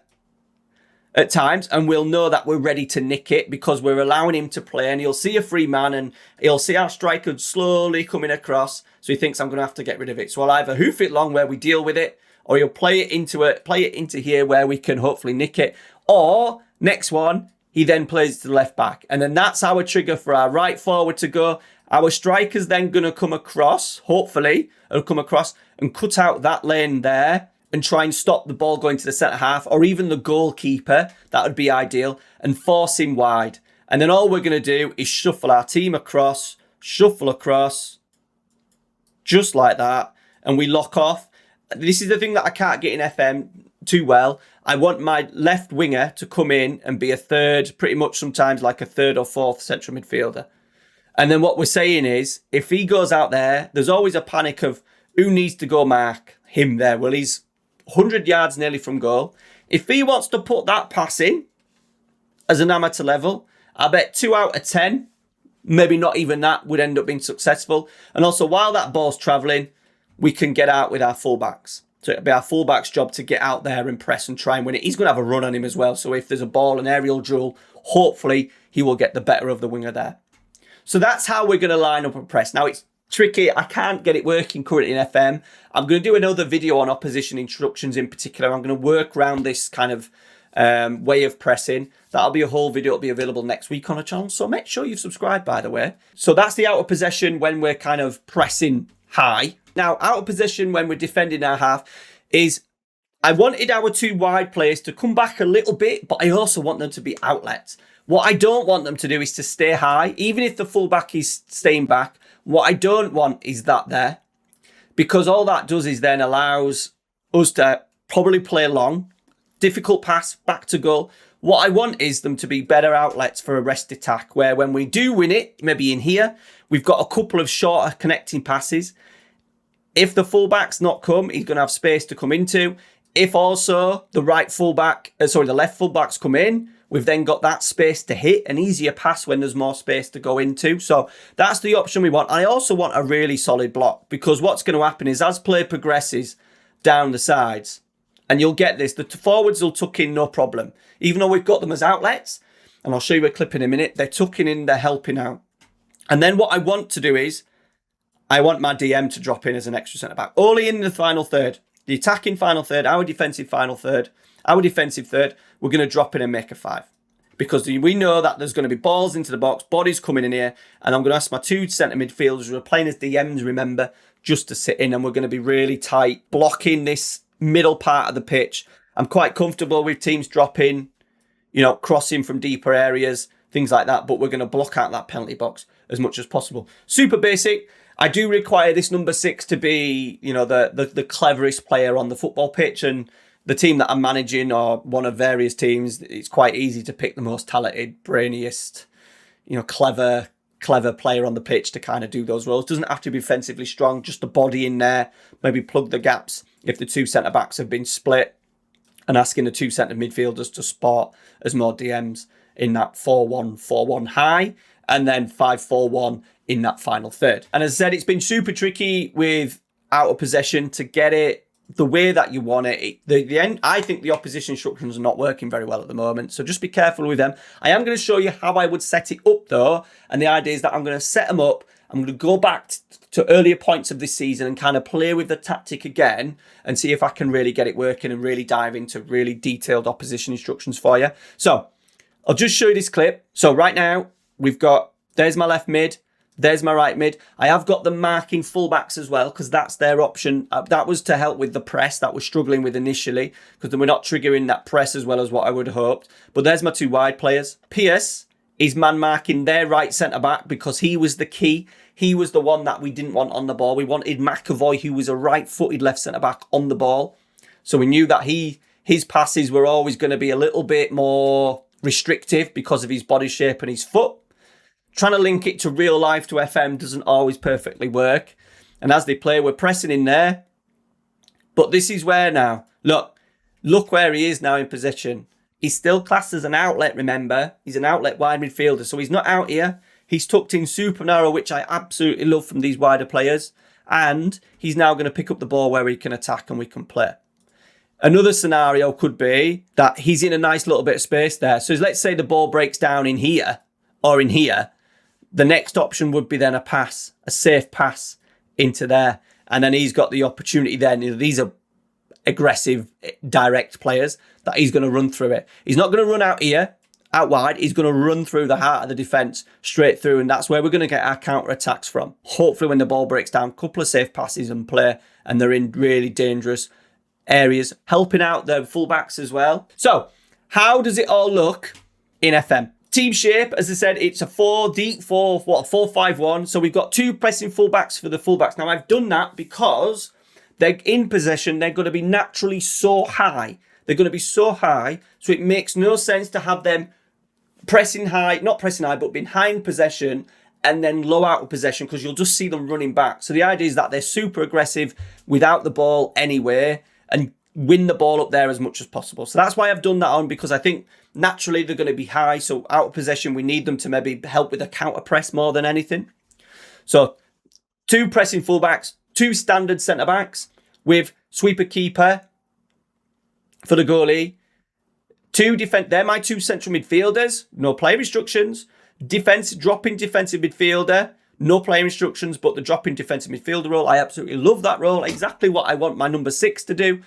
at times, and we'll know that we're ready to nick it because we're allowing him to play, and he'll see a free man and he'll see our striker slowly coming across. So he thinks I'm going to have to get rid of it. So I'll either hoof it long where we deal with it, or he'll play it into here where we can hopefully nick it. Or next one, he then plays to the left back. And then that's our trigger for our right forward to go. Our striker's then going to come across, hopefully, it'll come across and cut out that lane there and try and stop the ball going to the centre half, or even the goalkeeper. That would be ideal, and force him wide. And then all we're going to do is shuffle our team across, just like that, and we lock off. This is the thing that I can't get in FM too well. I want my left winger to come in and be a third, pretty much sometimes like a third or fourth central midfielder. And then what we're saying is, if he goes out there, there's always a panic of who needs to go mark him there. Well, he's 100 yards nearly from goal. If he wants to put that pass in as an amateur level, I bet 2 out of 10, maybe not even that, would end up being successful. And also, while that ball's travelling, we can get out with our fullbacks. So it'll be our fullback's job to get out there and press and try and win it. He's going to have a run on him as well. So if there's a ball, an aerial duel, hopefully he will get the better of the winger there. So that's how we're going to line up and press. Now, it's tricky. I can't get it working currently in FM. I'm going to do another video on opposition instructions in particular. I'm going to work around this kind of way of pressing. That'll be a whole video. It'll be available next week on the channel. So make sure you've subscribed, by the way. So that's the out of possession when we're kind of pressing high. Now, out of possession when we're defending our half is I wanted our 2 wide players to come back a little bit, but I also want them to be outlets. What I don't want them to do is to stay high, even if the fullback is staying back. What I don't want is that there, because all that does is then allows us to probably play long, difficult pass back to goal. What I want is them to be better outlets for a rest attack, where when we do win it, maybe in here, we've got a couple of shorter connecting passes. If the fullback's not come, he's going to have space to come into. If also the left fullbacks come in, we've then got that space to hit, an easier pass when there's more space to go into. So that's the option we want. I also want a really solid block, because what's going to happen is as play progresses down the sides, and you'll get this, the forwards will tuck in no problem. Even though we've got them as outlets, and I'll show you a clip in a minute, they're tucking in, they're helping out. And then what I want to do is, I want my DM to drop in as an extra centre-back. Only in the final third. The attacking final third, our defensive final third, our defensive third, we're going to drop in and make a 5. Because we know that there's going to be balls into the box, bodies coming in here, and I'm going to ask my 2 centre midfielders who are playing as DMs, remember, just to sit in, and we're going to be really tight, blocking this middle part of the pitch. I'm quite comfortable with teams dropping, crossing from deeper areas, things like that, but we're going to block out that penalty box as much as possible. Super basic. I do require this number 6 to be, the cleverest player on the football pitch, and the team that I'm managing or one of various teams, it's quite easy to pick the most talented, brainiest, clever player on the pitch to kind of do those roles. Doesn't have to be defensively strong, just a body in there, maybe plug the gaps if the 2 centre-backs have been split, and asking the 2 centre midfielders to spot as more DMs in that 4-1-4-1 high, and then 5-4-1 in that final third. And as I said, it's been super tricky with out of possession to get it the way that you want it. I think the opposition instructions are not working very well at the moment, so just be careful with them. I am going to show you how I would set it up though, and the idea is that I'm going to set them up. I'm going to go back to earlier points of this season and kind of play with the tactic again and see if I can really get it working and really dive into really detailed opposition instructions for you. So I'll just show you this clip. So right now we've got, there's my left mid, There's my right mid. I have got them marking fullbacks as well because that's their option. That was to help with the press that we're struggling with initially because then we're not triggering that press as well as what I would have hoped. But there's my two wide players. Pierce is man marking their right centre-back because he was the key. He was the one that we didn't want on the ball. We wanted McAvoy, who was a right-footed left centre-back, on the ball. So we knew that his passes were always going to be a little bit more restrictive because of his body shape and his foot. Trying to link it to real life to FM doesn't always perfectly work. And as they play, we're pressing in there. But this is where now, look where he is now in possession. He's still classed as an outlet, remember. He's an outlet wide midfielder. So he's not out here. He's tucked in super narrow, which I absolutely love from these wider players. And he's now going to pick up the ball where he can attack and we can play. Another scenario could be that he's in a nice little bit of space there. So let's say the ball breaks down in here or in here. The next option would be then a pass, a safe pass into there. And then he's got the opportunity then. These are aggressive, direct players that he's going to run through it. He's not going to run out here, out wide. He's going to run through the heart of the defence straight through. And that's where we're going to get our counter-attacks from. Hopefully when the ball breaks down, a couple of safe passes and play. And they're in really dangerous areas, helping out the fullbacks as well. So how does it all look in FM? Team shape, as I said, it's a 4-5-1. So we've got two pressing fullbacks for the fullbacks. Now, I've done that because they're in possession. They're going to be naturally so high. They're going to be so high. So it makes no sense to have them pressing high, not pressing high, but behind possession and then low out of possession because you'll just see them running back. So the idea is that they're super aggressive without the ball anyway and win the ball up there as much as possible. So that's why I've done that on, because I think naturally they're going to be high. So out of possession, we need them to maybe help with a counter press more than anything. So two pressing fullbacks, two standard centre backs with sweeper keeper for the goalie. They're my two central midfielders. No player instructions. Dropping defensive midfielder. No player instructions, but the dropping defensive midfielder role. I absolutely love that role. Exactly what I want my number 6 to do.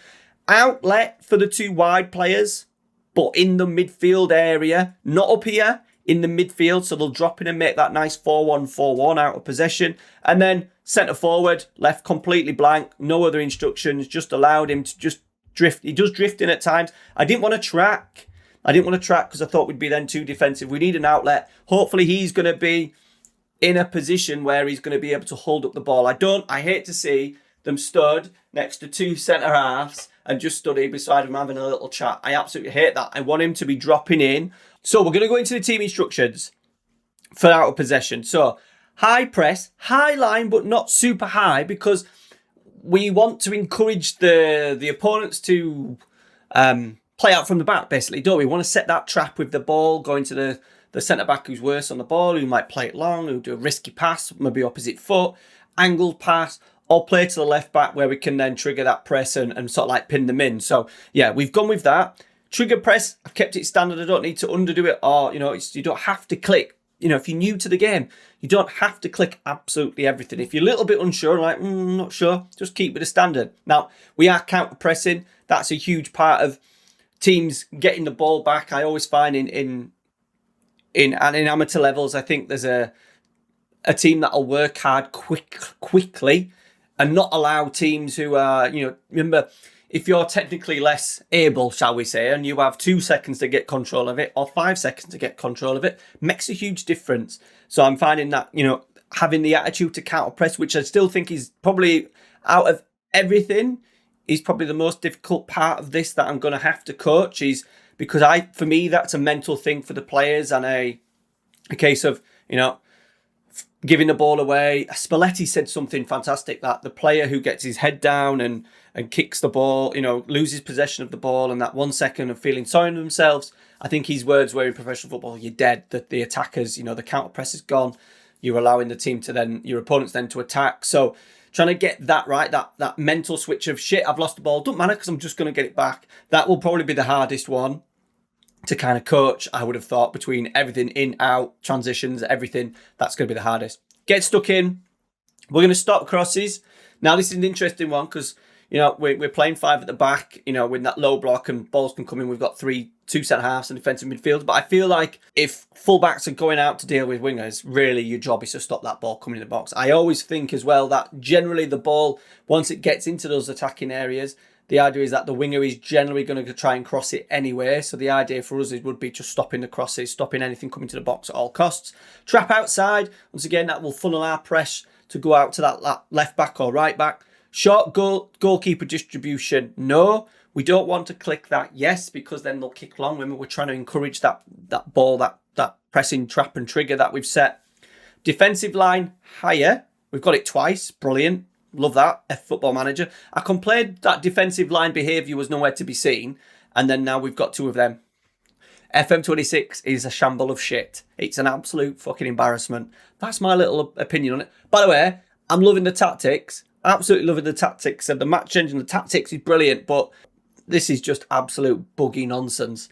Outlet for the two wide players, but in the midfield area, not up here, in the midfield. So they'll drop in and make that nice 4-1-4-1 out of possession. And then centre forward, left completely blank, no other instructions, just allowed him to just drift. He does drift in at times. I didn't want to track because I thought we'd be then too defensive. We need an outlet. Hopefully he's going to be in a position where he's going to be able to hold up the ball. I hate to see them stood next to two centre halves and just study beside him having a little chat. I absolutely hate that. I want him to be dropping in. So we're going to go into the team instructions for out of possession. So high press, high line, but not super high because we want to encourage the opponents to play out from the back, basically, don't we? We want to set that trap with the ball, going to the centre-back who's worse on the ball, who might play it long, who'll do a risky pass, maybe opposite foot, angled pass, or play to the left-back where we can then trigger that press and sort of like pin them in. So, yeah, we've gone with that. Trigger press, I've kept it standard. I don't need to underdo it or, you don't have to click. If you're new to the game, you don't have to click absolutely everything. If you're a little bit unsure, like, not sure, just keep with the standard. Now, we are counter-pressing. That's a huge part of teams getting the ball back. I always find in amateur levels, I think there's a team that'll work hard quickly and not allow teams who are, remember, if you're technically less able, shall we say, and you have 2 seconds to get control of it or 5 seconds to get control of it, makes a huge difference. So I'm finding that, having the attitude to counter press, which I still think is probably out of everything, is probably the most difficult part of this that I'm going to have to coach, is because for me, that's a mental thing for the players and a case of, giving the ball away. Spalletti said something fantastic, that the player who gets his head down and kicks the ball, loses possession of the ball and that 1 second of feeling sorry for themselves. I think his words were, in professional football, you're dead. That the attackers, the counter press is gone. You're allowing the team to your opponents then to attack. So trying to get that right, that mental switch of shit, I've lost the ball, don't matter because I'm just going to get it back. That will probably be the hardest one to kind of coach, I would have thought, between everything in, out, transitions, everything. That's going to be the hardest. Get stuck in. We're going to stop crosses. Now, this is an interesting one because, You know, we're playing 5 at the back, you know, with that low block and balls can come in. We've got 2 centre-halves and defensive midfield. But I feel like if full-backs are going out to deal with wingers, really your job is to stop that ball coming in the box. I always think as well that generally the ball, once it gets into those attacking areas, the idea is that the winger is generally going to try and cross it anyway. So the idea for us would be just stopping the crosses, stopping anything coming to the box at all costs. Trap outside. Once again, that will funnel our press to go out to that left back or right back. Short goalkeeper distribution. No, we don't want to click that. Yes, because then they'll kick long. Remember, we're trying to encourage that ball, that pressing trap and trigger that we've set. Defensive line higher. We've got it twice. Brilliant. Love that, Football Manager. I complained that defensive line behaviour was nowhere to be seen, and then now we've got 2 of them. FM26 is a shamble of shit. It's an absolute fucking embarrassment. That's my little opinion on it. By the way, I'm loving the tactics. Absolutely loving the tactics. And the match engine, the tactics is brilliant, but this is just absolute buggy nonsense.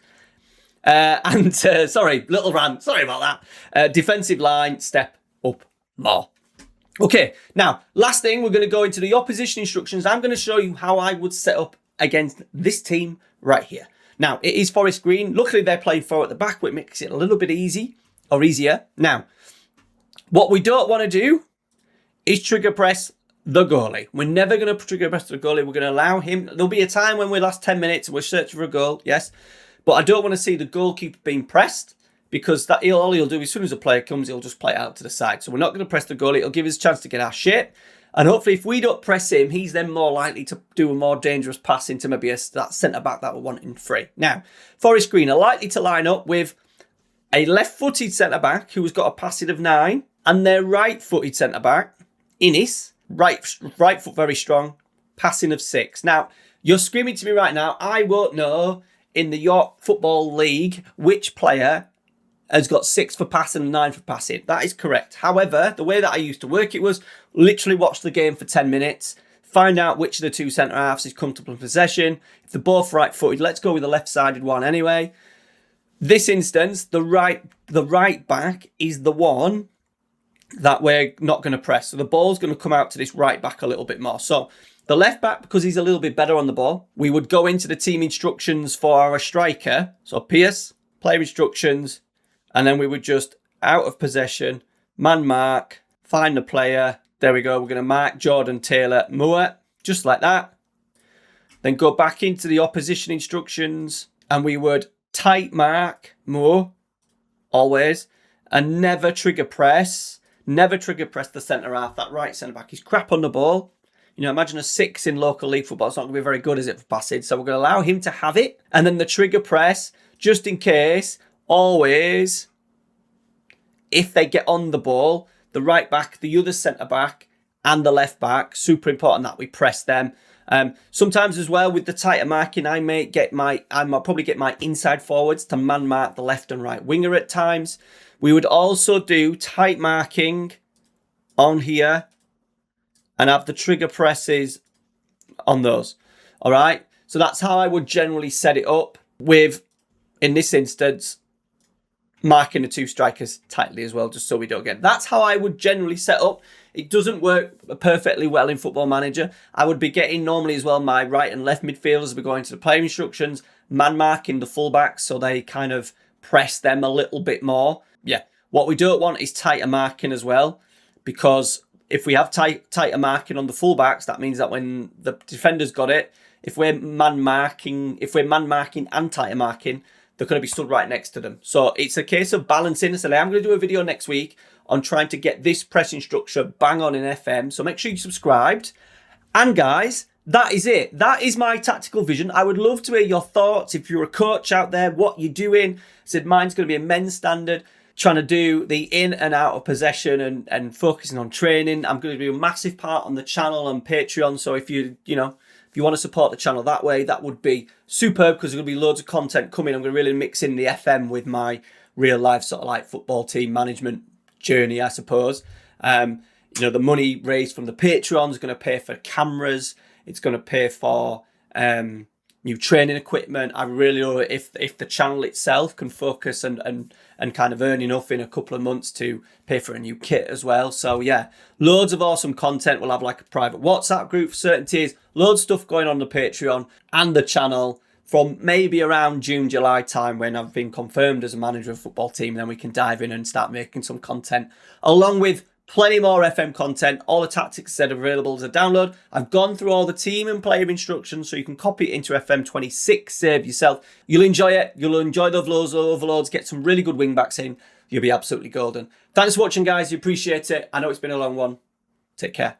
Sorry, little rant. Sorry about that. Defensive line, step up more. Okay, now, last thing, we're going to go into the opposition instructions. I'm going to show you how I would set up against this team right here. Now, it is Forest Green. Luckily, they're playing 4 at the back, which makes it a little bit easier. Now, what we don't want to do is trigger press the goalie. We're never going to trigger press the goalie. We're going to allow him. There'll be a time when we're last 10 minutes and we're searching for a goal, yes. But I don't want to see the goalkeeper being pressed, because all he'll do as soon as a player comes, he'll just play it out to the side. So we're not going to press the goalie. It'll give us a chance to get our shape. And hopefully if we don't press him, he's then more likely to do a more dangerous pass into maybe that centre-back that we're wanting free. Now, Forest Green are likely to line up with a left-footed centre-back who's got a passing of 9, and their right-footed centre-back, Innis, right foot very strong, passing of 6. Now, you're screaming to me right now, I won't know in the York Football League which player has got 6 for passing and 9 for passing. That is correct. However, the way that I used to work it was literally watch the game for 10 minutes, find out which of the 2 centre-halves is comfortable in possession. If they're both right-footed, let's go with the left-sided one anyway. This instance, the right back is the one that we're not going to press. So the ball's going to come out to this right back a little bit more. So the left back, because he's a little bit better on the ball, we would go into the team instructions for our striker. So Pierce, player instructions, and then we would just, out of possession, man mark, find the player. There we go. We're going to mark Jordan Taylor Moore, just like that. Then go back into the opposition instructions, and we would tight mark Moore, always, and never trigger press. Never trigger press the centre-half. That right centre-back is crap on the ball. You know, imagine a 6 in local league football. It's not going to be very good, is it, for passing? So we're going to allow him to have it. And then the trigger press, just in case, always, if they get on the ball, the right back, the other centre back, and the left back, super important that we press them. Sometimes as well with the tighter marking, I might probably get my inside forwards to man mark the left and right winger at times. We would also do tight marking on here and have the trigger presses on those. All right. So that's how I would generally set it up with, in this instance, marking the 2 strikers tightly as well, just so we don't get. That's how I would generally set up. It doesn't work perfectly well in Football Manager. I would be getting normally as well my right and left midfielders. We're going to the player instructions, man marking the fullbacks so they kind of press them a little bit more. Yeah, what we don't want is tighter marking as well, because if we have tighter marking on the fullbacks, that means that when the defender's got it, if we're man marking and tighter marking, they're going to be stood right next to them. So it's a case of balancing. So I'm going to do a video next week on trying to get this pressing structure bang on in FM. So make sure you're subscribed. And guys, that is it. That is my tactical vision. I would love to hear your thoughts. If you're a coach out there, what you're doing. I said mine's going to be a men's standard, trying to do the in and out of possession and focusing on training. I'm going to do a massive part on the channel and Patreon. So if you want to support the channel that way, that would be superb, because there's going to be loads of content coming. I'm going to really mix in the FM with my real life sort of like football team management journey, I suppose. The money raised from the Patreon is going to pay for cameras. It's going to pay for new training equipment. I really know if the channel itself can focus and kind of earn enough in a couple of months to pay for a new kit as well. So yeah, loads of awesome content. We'll have like a private WhatsApp group for certain tiers, loads of stuff going on the Patreon and the channel from maybe around June, July time when I've been confirmed as a manager of a football team. Then we can dive in and start making some content along with plenty more FM content. All the tactics said are available as a download. I've gone through all the team and player instructions so you can copy it into FM26, save yourself. You'll enjoy it. You'll enjoy the overloads, get some really good wingbacks in. You'll be absolutely golden. Thanks for watching, guys. You appreciate it. I know it's been a long one. Take care.